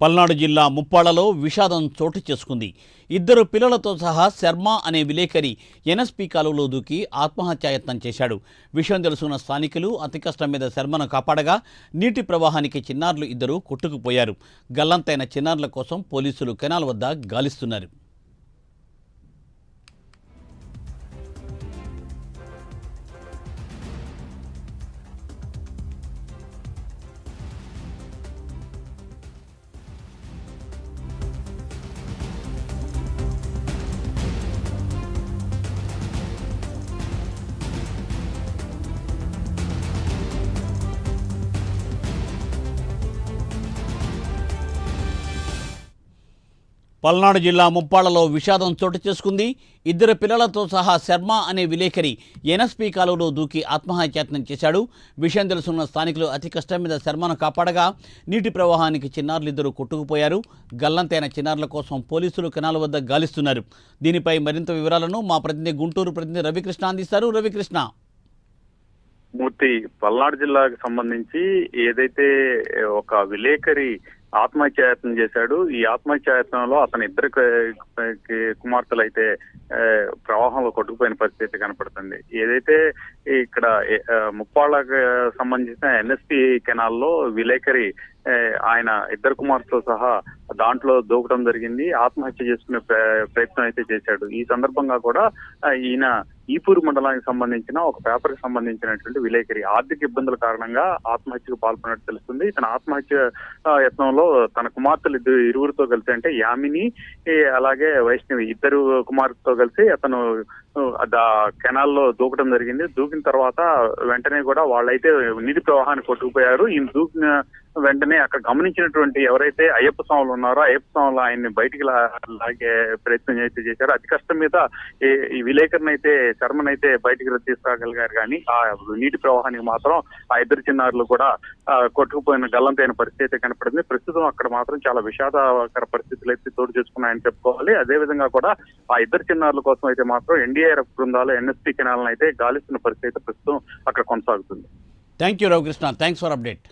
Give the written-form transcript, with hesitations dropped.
పల్నాడు జిల్లా ముప్పాళ్లలో విషాదం చోటు చేసుకుంది. ఇద్దరు పిల్లలతో సహా శర్మ అనే విలేకరి ఎన్ఎస్పీ కాలువలో దూకి ఆత్మహత్యాయత్నం చేశాడు. విషయం తెలుసుకున్న స్థానికులు అతి కష్టం మీద శర్మను కాపాడగా నీటి ప్రవాహానికి చిన్నారులు ఇద్దరు కొట్టుకుపోయారు. గల్లంతైన చిన్నారుల కోసం పోలీసులు కెనాల్ వద్ద గాలిస్తున్నారు. పల్నాడు జిల్లా ముప్పాళ్లలో విషాదం చోటు చేసుకుంది. ఇద్దరు పిల్లలతో సహా శర్మ అనే విలేకరి ఎన్ఎస్పీ కాలువలో దూకి ఆత్మహత్యాయత్నం చేశాడు. విషయం తెలుసుకున్న స్థానికులు అతి కష్టం మీద శర్మను కాపాడగా నీటి ప్రవాహానికి చిన్నారులు ఇద్దరు కొట్టుకుపోయారు. గల్లంతైన చిన్నారుల కోసం పోలీసులు కెనాల్ వద్ద గాలిస్తున్నారు. దీనిపై మరింత వివరాలను మా ప్రతినిధి గుంటూరు ప్రతినిధి రవికృష్ణ అందిస్తారు. రవికృష్ణ. మూర్తి, పల్నాడు జిల్లాకు సంబంధించి ఏదైతే ఒక విలేకరి ఆత్మహత్యాయత్నం చేశాడు, ఈ ఆత్మహత్యాయత్నంలో అతని ఇద్దరు కుమార్తెలు అయితే ప్రవాహంలో కొట్టుకుపోయిన పరిస్థితి కనపడుతుంది. ఏదైతే ఇక్కడ ముప్పాళ్ళకు సంబంధించిన ఎన్ఎస్పీ కెనాల్లో విలేకరి ఆయన ఇద్దరు కుమార్తెతో సహా దాంట్లో దూకడం జరిగింది. ఆత్మహత్య చేసుకునే ప్రయత్నం అయితే చేశాడు. ఈ సందర్భంగా కూడా ఈయన ఈపూరు మండలానికి సంబంధించిన ఒక పేపర్ కి సంబంధించినటువంటి విలేకరి ఆర్థిక ఇబ్బందుల కారణంగా ఆత్మహత్యకు పాల్పడినట్టు తెలుస్తుంది. తన ఆత్మహత్య యత్నంలో తన కుమార్తెలు ఇరువురితో కలిసి, అంటే యామిని అలాగే వైష్ణవి ఇద్దరు కుమార్తెతో కలిసి అతను కెనాల్లో దూకడం జరిగింది. దూకిన తర్వాత వెంటనే కూడా వాళ్ళైతే నీటి ప్రవాహాన్ని కొట్టుకుపోయారు. ఈయన దూకిన వెంటనే అక్కడ గమనించినటువంటి ఎవరైతే అయ్యప్ప స్వాములు ఉన్నారో అయ్యప్ప స్వాములు ఆయన్ని బయటికి లాగే ప్రయత్నం అయితే చేశారు. అతి కష్టం మీద ఈ విలేకరిని అయితే శర్మనైతే బయటికి తీసుకురాగలిగారు. కానీ ఆ నీటి ప్రవాహానికి మాత్రం ఆ ఇద్దరు చిన్నారులు కూడా కొట్టుకుపోయిన గల్లంతైన పరిస్థితి కనపడింది. ప్రస్తుతం అక్కడ మాత్రం చాలా విషాదకర పరిస్థితులు అయితే చోటు చేసుకున్నాయని చెప్పుకోవాలి. అదే విధంగా కూడా ఆ ఇద్దరు చిన్నారుల కోసం అయితే మాత్రం ఎన్డీఆర్ఎఫ్ బృందాలు ఎన్ఎస్పీ కెనాలను అయితే గాలిస్తున్న పరిస్థితి ప్రస్తుతం అక్కడ కొనసాగుతుంది. Thank you Ravikrishna. Thanks for update.